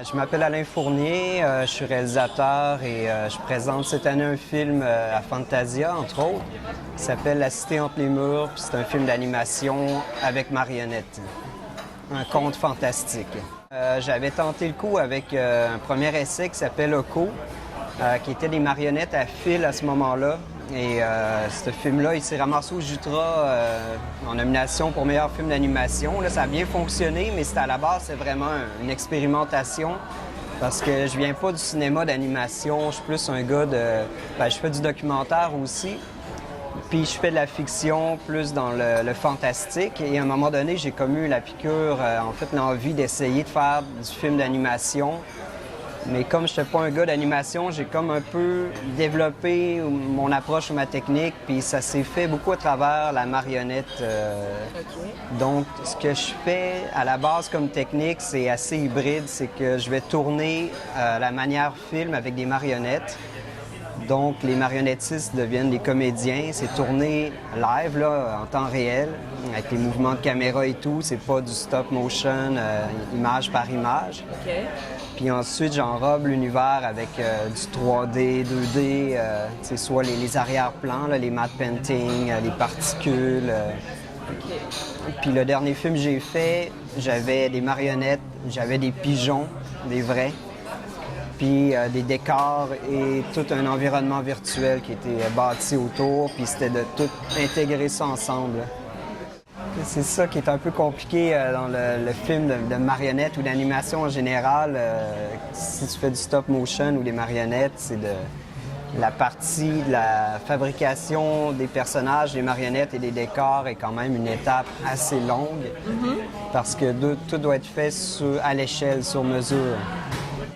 Je m'appelle Alain Fournier, je suis réalisateur et je présente cette année un film à Fantasia, entre autres, qui s'appelle La Cité entre les murs, puis c'est un film d'animation avec marionnettes, un conte fantastique. J'avais tenté le coup avec un premier essai qui s'appelle Oko, qui était des marionnettes à fil à ce moment-là. Et ce film-là, il s'est ramassé au Jutra en nomination pour meilleur film d'animation. Là, ça a bien fonctionné, mais à la base, c'est vraiment une expérimentation. Parce que je viens pas du cinéma d'animation, je suis plus un gars de... je fais du documentaire aussi. Puis je fais de la fiction plus dans le fantastique. Et à un moment donné, j'ai comme eu la piqûre, l'envie d'essayer de faire du film d'animation. Mais comme je n'étais pas un gars d'animation, j'ai comme un peu développé mon approche ou ma technique, puis ça s'est fait beaucoup à travers la marionnette. Donc, ce que je fais à la base comme technique, c'est assez hybride, c'est que je vais tourner la manière film avec des marionnettes. Donc, les marionnettistes deviennent des comédiens. C'est tourné live, là, en temps réel, avec les mouvements de caméra et tout. C'est pas du stop motion, image par image. Okay. Puis ensuite, j'enrobe l'univers avec du 3D, 2D, soit les arrière-plans, là, les matte painting, les particules. Okay. Puis le dernier film que j'ai fait, j'avais des marionnettes, j'avais des pigeons, des vrais, puis des décors et tout un environnement virtuel qui était bâti autour, puis c'était de tout intégrer ça ensemble. C'est ça qui est un peu compliqué dans le film de marionnettes ou d'animation en général. Si tu fais du stop motion ou des marionnettes, c'est la partie de la fabrication des personnages, des marionnettes et des décors est quand même une étape assez longue parce que tout doit être fait à l'échelle, sur mesure.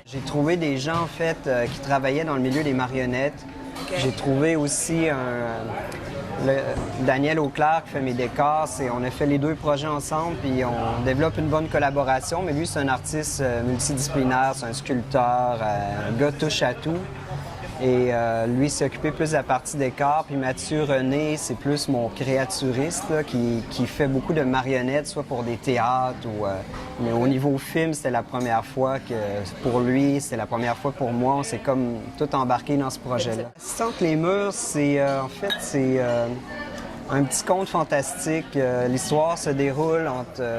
J'ai trouvé des gens en fait qui travaillaient dans le milieu des marionnettes. Okay. J'ai trouvé aussi Daniel Auclair qui fait mes décors. On a fait les deux projets ensemble, puis on développe une bonne collaboration. Mais lui, c'est un artiste multidisciplinaire, c'est un sculpteur, un gars touche à tout. Et lui, s'est occupé plus de la partie décor. Puis Mathieu René, c'est plus mon créaturiste là, qui fait beaucoup de marionnettes, soit pour des théâtres ou... mais au niveau film, c'était la première fois que pour lui, c'était la première fois pour moi. On s'est comme tout embarqué dans ce projet-là. Entre les murs, c'est un petit conte fantastique. L'histoire se déroule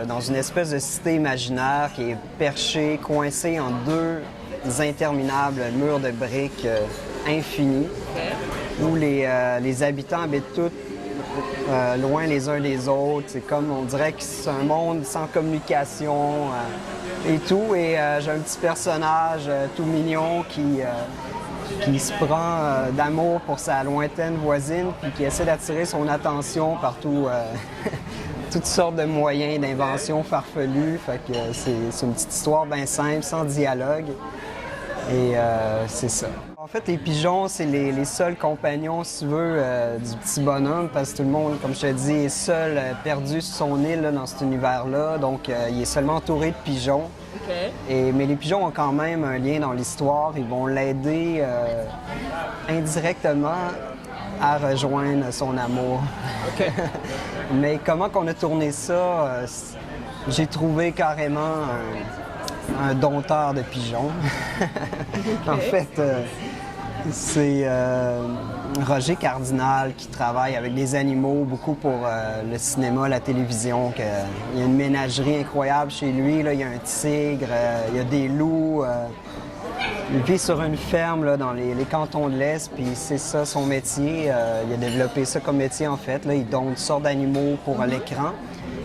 dans une espèce de cité imaginaire qui est perchée, coincée en deux interminables murs de briques infinis, où les habitants habitent tous loin les uns des autres. C'est comme, on dirait que c'est un monde sans communication et tout. Et j'ai un petit personnage tout mignon qui se prend d'amour pour sa lointaine voisine puis qui essaie d'attirer son attention par toutes sortes de moyens d'invention farfelus. Fait que c'est une petite histoire bien simple, sans dialogue. Et c'est ça. En fait, les pigeons, c'est les seuls compagnons, si tu veux, du petit bonhomme, parce que tout le monde, comme je te dis, est seul, perdu sur son île là, dans cet univers-là. Donc, il est seulement entouré de pigeons. Okay. Mais les pigeons ont quand même un lien dans l'histoire. Ils vont l'aider indirectement à rejoindre son amour. Okay. Mais comment qu'on a tourné ça? J'ai trouvé carrément un dompteur de pigeons. Okay. En fait, c'est Roger Cardinal qui travaille avec des animaux, beaucoup pour le cinéma, la télévision. Il y a une ménagerie incroyable chez lui. Là. Il y a un tigre, il y a des loups. Il vit sur une ferme là, dans les cantons de l'Est, puis c'est ça son métier. Il a développé ça comme métier en fait. Là. Il donne toutes sortes d'animaux pour l'écran.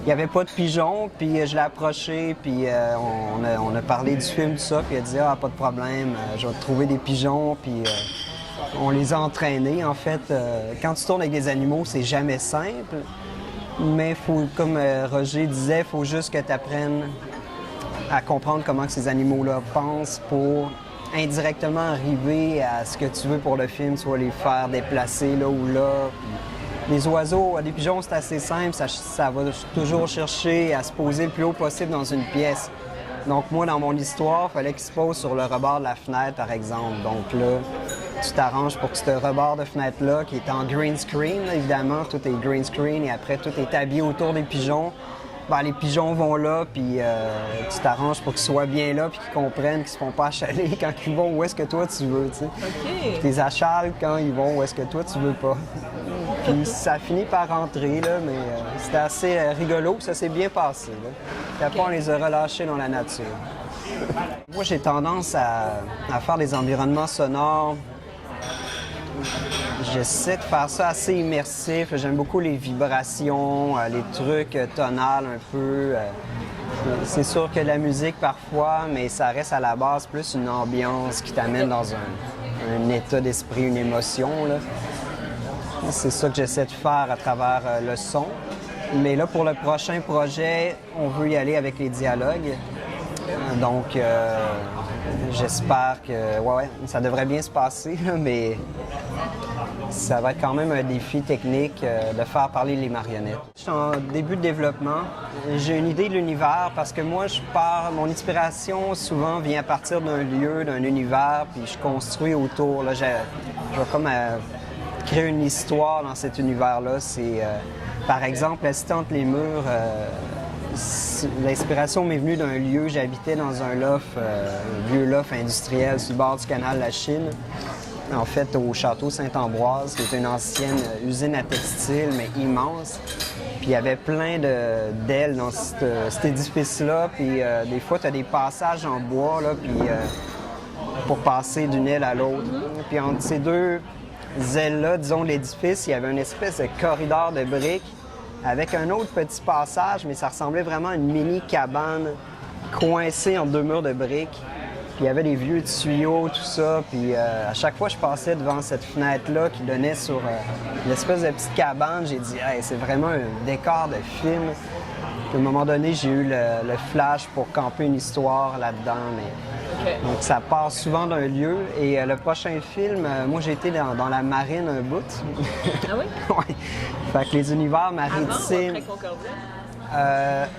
Il n'y avait pas de pigeons, puis je l'ai approché, puis on a parlé du film, tout ça, puis il a dit « Ah, pas de problème, je vais te trouver des pigeons », puis on les a entraînés. En fait, quand tu tournes avec des animaux, c'est jamais simple, mais faut, comme Roger disait, il faut juste que tu apprennes à comprendre comment que ces animaux-là pensent pour indirectement arriver à ce que tu veux pour le film, soit les faire déplacer là ou là. Les oiseaux, les pigeons, c'est assez simple, ça va toujours chercher à se poser le plus haut possible dans une pièce. Donc moi, dans mon histoire, il fallait qu'ils se posent sur le rebord de la fenêtre, par exemple. Donc là, tu t'arranges pour que ce rebord de fenêtre-là, qui est en green screen, là, évidemment, tout est green screen, et après, tout est habillé autour des pigeons. ben, les pigeons vont là, puis tu t'arranges pour qu'ils soient bien là, puis qu'ils comprennent qu'ils se font pas achaler quand ils vont où est-ce que toi tu veux, tu sais. OK. Tu les achales quand ils vont où est-ce que toi tu veux pas. Puis ça finit par rentrer, là, mais c'était assez rigolo, ça s'est bien passé, là. Puis après, on les a relâchés dans la nature. Moi, j'ai tendance à faire des environnements sonores. J'essaie de faire ça assez immersif. J'aime beaucoup les vibrations, les trucs tonales un peu. C'est sûr que la musique parfois, mais ça reste à la base plus une ambiance qui t'amène dans un état d'esprit, une émotion, là. C'est ça que j'essaie de faire à travers le son. Mais là, pour le prochain projet, on veut y aller avec les dialogues. Donc, j'espère que ça devrait bien se passer, là, mais ça va être quand même un défi technique de faire parler les marionnettes. Je suis en début de développement. J'ai une idée de l'univers parce que moi, mon inspiration souvent vient à partir d'un lieu, d'un univers, puis je construis autour. Là, je vais comme créer une histoire dans cet univers-là. C'est, par exemple, la cité entre les murs. L'inspiration m'est venue d'un lieu. J'habitais dans un loft, un vieux loft industriel sur le bord du canal de la Chine. En fait, au château Saint-Ambroise, qui est une ancienne usine à textile, mais immense. Puis il y avait plein d'ailes dans cet édifice-là. Puis des fois, tu as des passages en bois, là, puis, pour passer d'une aile à l'autre. Puis entre ces deux ailes-là, disons, l'édifice, il y avait une espèce de corridor de briques avec un autre petit passage, mais ça ressemblait vraiment à une mini cabane coincée entre deux murs de briques. Puis il y avait des vieux tuyaux, tout ça. Puis à chaque fois que je passais devant cette fenêtre-là qui donnait sur l'espèce de petite cabane, j'ai dit hey, c'est vraiment un décor de film. Puis à un moment donné, j'ai eu le flash pour camper une histoire là-dedans. Mais... Donc ça part souvent d'un lieu. Et le prochain film, moi j'ai été dans la marine un bout. Ah oui? Oui. Fait que les univers maritimes. Avant ou après Concordia?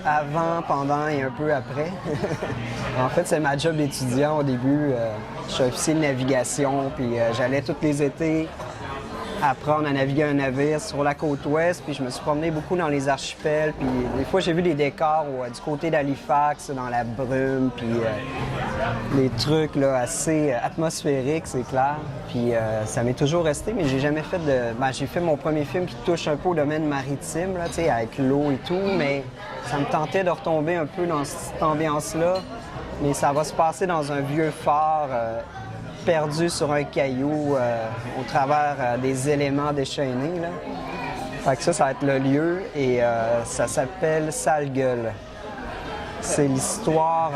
Avant, pendant et un peu après. En fait, c'est ma job d'étudiant au début. Je suis officier de navigation, puis j'allais tous les étés apprendre à naviguer un navire sur la côte ouest, puis je me suis promené beaucoup dans les archipels, puis des fois j'ai vu des décors du côté d'Halifax, dans la brume, puis des trucs là, assez atmosphériques, c'est clair. Puis ça m'est toujours resté, mais j'ai jamais fait de... Ben, j'ai fait mon premier film qui touche un peu au domaine maritime, là, avec l'eau et tout, mais ça me tentait de retomber un peu dans cette ambiance-là, mais ça va se passer dans un vieux phare perdu sur un caillou au travers des éléments déchaînés, là. Fait que ça va être le lieu et ça s'appelle Sale Gueule. C'est l'histoire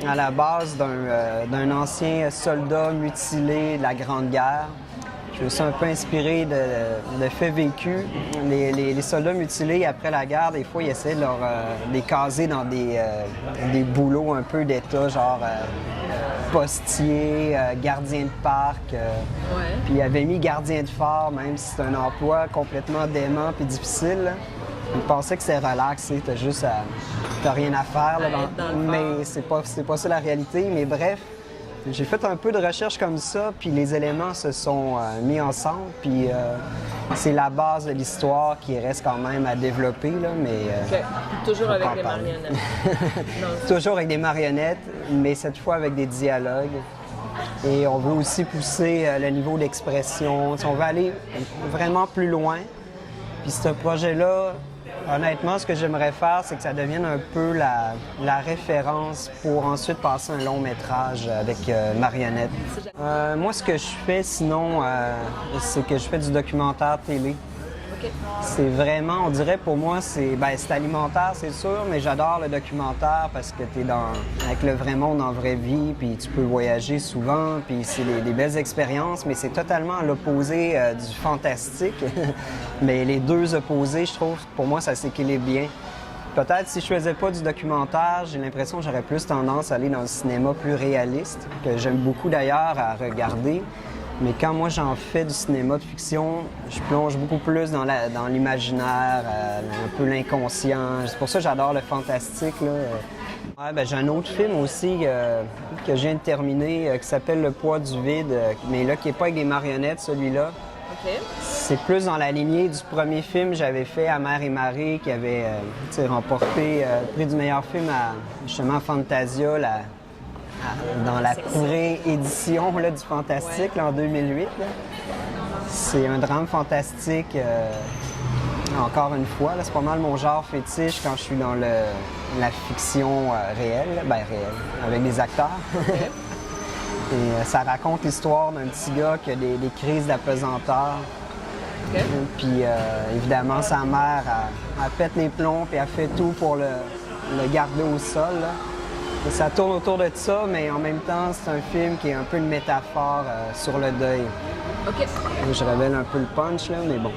à la base d'un ancien soldat mutilé de la Grande Guerre. Je me suis un peu inspiré de faits vécus. Les soldats mutilés après la guerre, des fois, ils essaient de les caser dans des boulots un peu d'état, genre postier, gardien de parc. Puis ils avaient mis gardien de phare, même si c'est un emploi complètement dément et difficile. Là. Ils pensaient que c'est relax, t'as juste t'as rien à faire. Là, mais c'est pas ça la réalité. Mais bref, j'ai fait un peu de recherche comme ça, puis les éléments se sont mis ensemble, puis c'est la base de l'histoire qui reste quand même à développer, là, mais... Toujours avec des marionnettes. Toujours avec des marionnettes, mais cette fois avec des dialogues. Et on veut aussi pousser le niveau d'expression. On veut aller vraiment plus loin. Puis ce projet-là, honnêtement, ce que j'aimerais faire, c'est que ça devienne un peu la référence pour ensuite passer un long métrage avec marionnettes. Moi, ce que je fais sinon, c'est que je fais du documentaire télé. Okay. C'est vraiment, on dirait pour moi, c'est alimentaire, c'est sûr, mais j'adore le documentaire parce que tu es avec le vrai monde en vraie vie, puis tu peux voyager souvent, puis c'est des belles expériences, mais c'est totalement à l'opposé du fantastique. Mais les deux opposés, je trouve, pour moi, ça s'équilibre bien. Peut-être si je faisais pas du documentaire, j'ai l'impression que j'aurais plus tendance à aller dans le cinéma plus réaliste, que j'aime beaucoup d'ailleurs à regarder. Mais quand moi j'en fais du cinéma de fiction, je plonge beaucoup plus dans l'imaginaire, un peu l'inconscient. C'est pour ça que j'adore le fantastique, là. Ouais, j'ai un autre film aussi que je viens de terminer qui s'appelle Le poids du vide, mais là qui n'est pas avec des marionnettes, celui-là. OK. C'est plus dans la lignée du premier film que j'avais fait, Amère et Marée, qui avait remporté le prix du meilleur film à justement Fantasia, dans la pré-édition là, du Fantastique là, en 2008. Là. C'est un drame fantastique, encore une fois. Là, c'est pas mal mon genre fétiche quand je suis dans la fiction réelle, réelle, avec des acteurs. Et ça raconte l'histoire d'un petit gars qui a des crises d'apesanteur. OK. Puis évidemment, sa mère, elle pète les plombs puis elle fait tout pour le garder au sol. Là. Et ça tourne autour de ça, mais en même temps, c'est un film qui est un peu une métaphore sur le deuil. OK. Je révèle un peu le punch, là, mais bon.